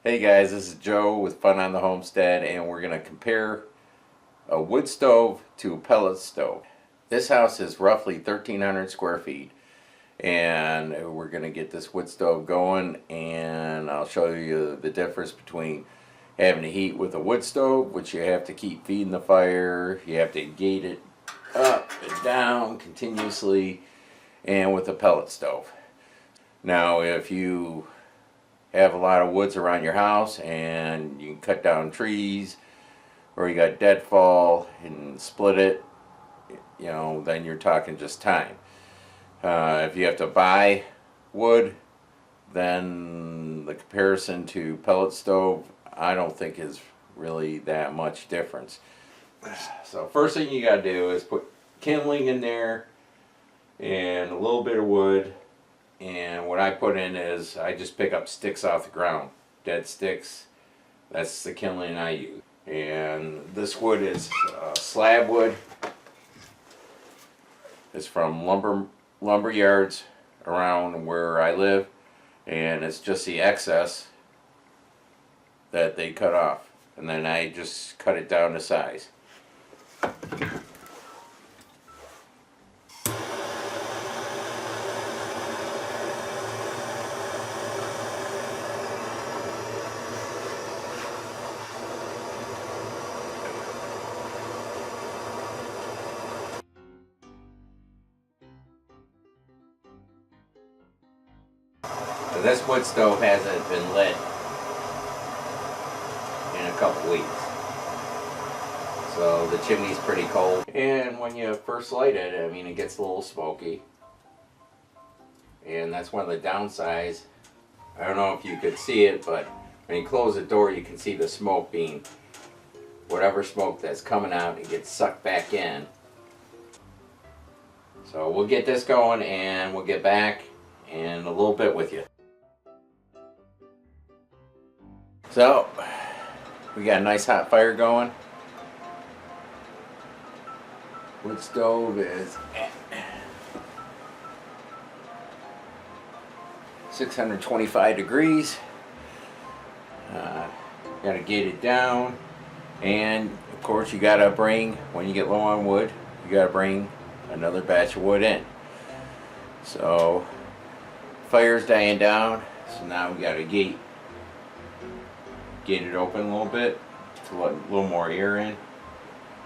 Hey guys, this is Joe with Fun on the Homestead, and we're going to compare a wood stove to a pellet stove. This house is roughly 1,300 square feet, and we're going to get this wood stove going, and I'll show you the difference between having to heat with a wood stove, which you have to keep feeding the fire, you have to gate it up and down continuously, and with a pellet stove. Now, if you have a lot of woods around your house and you can cut down trees, or you got deadfall and split it, then you're talking just time. If you have to buy wood, then the comparison to pellet stove I don't think is really that much difference. So first thing you got to do is put kindling in there and a little bit of wood. And what I put in is I just pick up sticks off the ground, dead sticks. That's the kindling I use. And this wood is slab wood. It's from lumber yards around where I live, and it's just the excess that they cut off, and then I just cut it down to size. So this wood stove hasn't been lit in a couple weeks, so the chimney's pretty cold. And when you first light it, I mean, it gets a little smoky, and that's one of the downsides. I don't know if you could see it, but when you close the door, you can see the smoke being, whatever smoke that's coming out, it gets sucked back in. So we'll get this going, and we'll get back in a little bit with you. So, we got a nice hot fire going. Wood stove is at 625 degrees. Got to gate it down, and of course you got to bring, when you get low on wood, you got to bring another batch of wood in. So, fire's dying down, so now we got to gate it open a little bit to let a little more air in.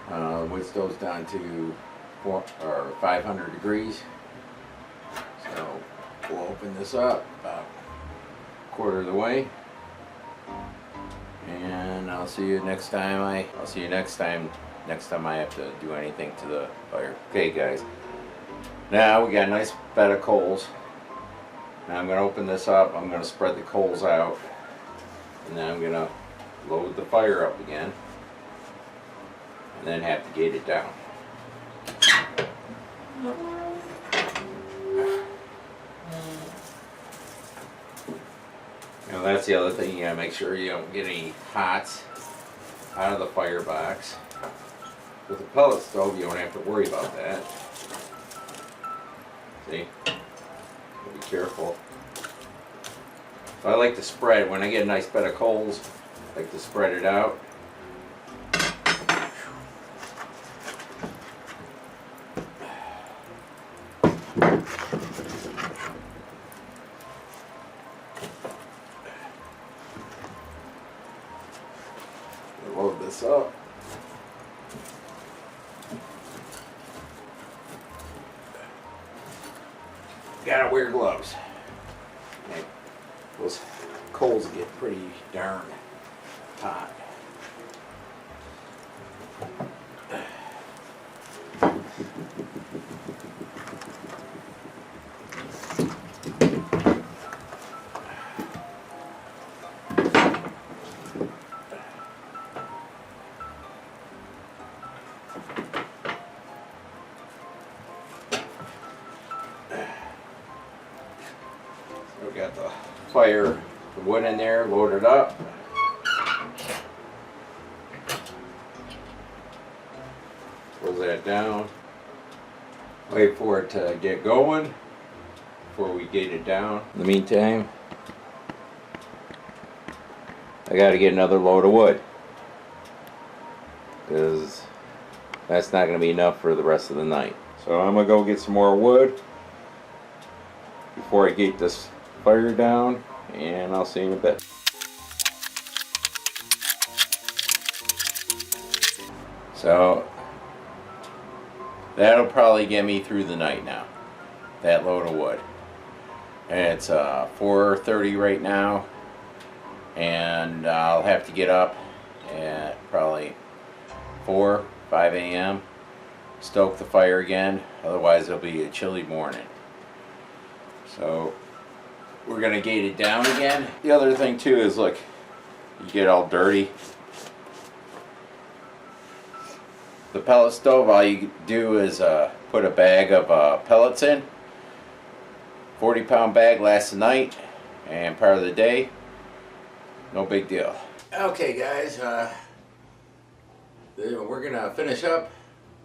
The wood stove's down to 500 degrees. So we'll open this up about a quarter of the way, and I'll see you next time. Next time I have to do anything to the fire. Okay, guys. Now we got a nice bed of coals. Now I'm going to open this up. I'm going to spread the coals out, and then I'm going to load the fire up again, and then have to gate it down. Now that's the other thing, you gotta make sure you don't get any hots out of the firebox. With a pellet stove, you don't have to worry about that. See? Be careful. So I like to spread, when I get a nice bed of coals, I like to spread it out. Load this up. Gotta wear gloves. Those coals get pretty darn hot. So we got the fire, the wood in there, loaded up. Close that down. Wait for it to get going before we gate it down. In the meantime, I got to get another load of wood, because that's not going to be enough for the rest of the night. So I'm going to go get some more wood before I get this fire down, and I'll see you in a bit. So that'll probably get me through the night now, that load of wood. And it's 4:30 right now, and I'll have to get up at probably 5 a.m. stoke the fire again, otherwise it'll be a chilly morning. So we're gonna gate it down again. The other thing too is, look, you get all dirty. The pellet stove, all you do is put a bag of pellets in. 40-pound bag lasts the night and part of the day. No big deal. Okay guys, we're gonna finish up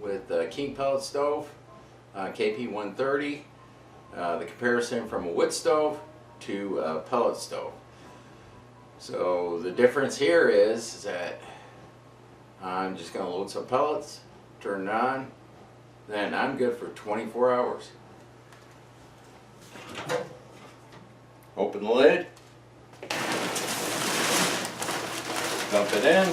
with the King Pellet Stove KP 130. The comparison from a wood stove to a pellet stove. So the difference here is that I'm just going to load some pellets, turn it on, then I'm good for 24 hours. Open the lid, dump it in.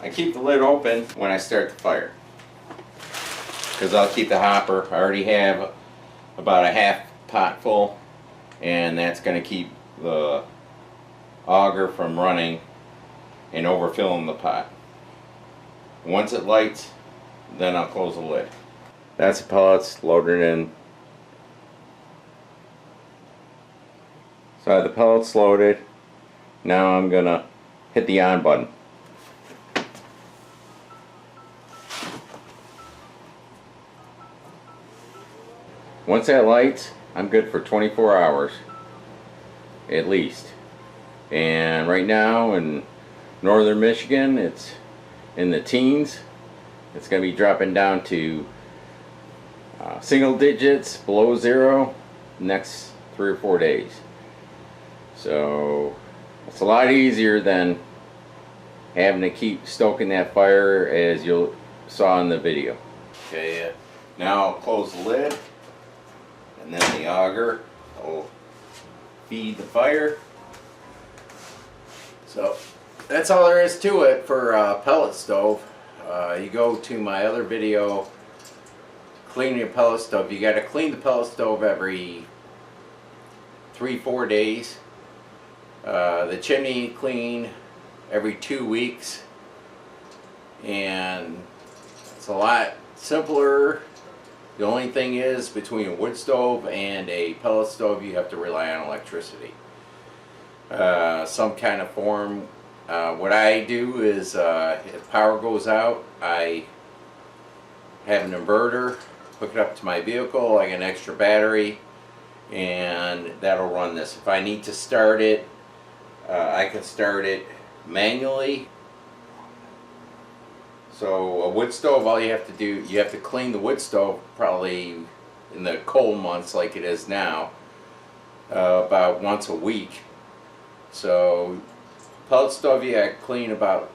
I keep the lid open when I start the fire, because I'll keep the hopper. I already have about a half pot full, and that's going to keep the auger from running and overfilling the pot. Once it lights, then I'll close the lid. That's the pellets loaded in. So I have the pellets loaded. Now I'm going to hit the on button. Once that lights, I'm good for 24 hours at least. And right now in northern Michigan, it's in the teens. It's going to be dropping down to single digits below zero next 3 or 4 days. So it's a lot easier than having to keep stoking that fire, as you saw in the video. Okay, now I'll close the lid. And then the auger will feed the fire. So that's all there is to it for a pellet stove. You go to my other video, cleaning a pellet stove. You got to clean the pellet stove every 3-4 days. The chimney clean every 2 weeks. And it's a lot simpler. The only thing is, between a wood stove and a pellet stove, you have to rely on electricity. Some kind of form. What I do is, if power goes out, I have an inverter, hook it up to my vehicle, I get an extra battery, and that'll run this. If I need to start it, I can start it manually. So a wood stove, all you have to do, you have to clean the wood stove probably in the cold months like it is now, about once a week. So pellet stove, you got to clean about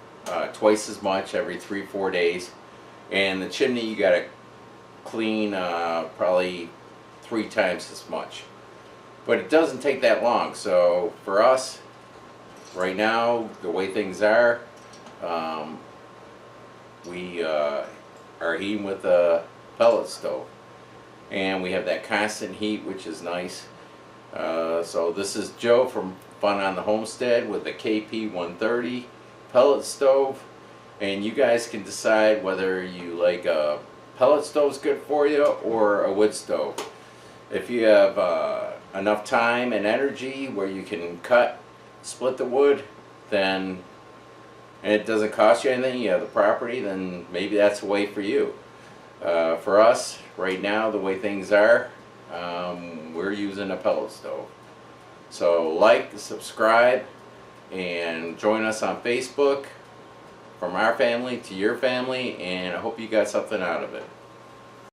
twice as much every 3-4 days. And the chimney, you got to clean probably 3 times as much. But it doesn't take that long. So for us, right now, the way things are, we are heating with a pellet stove, and we have that constant heat, which is nice. So this is Joe from Fun on the Homestead with the KP 130 pellet stove, and you guys can decide whether you like a pellet stove's good for you or a wood stove. If you have enough time and energy where you can split the wood, then, and it doesn't cost you anything, you have the property, then maybe that's the way for you. For us, right now, the way things are, we're using a pellet stove. So like, subscribe, and join us on Facebook, from our family to your family, and I hope you got something out of it.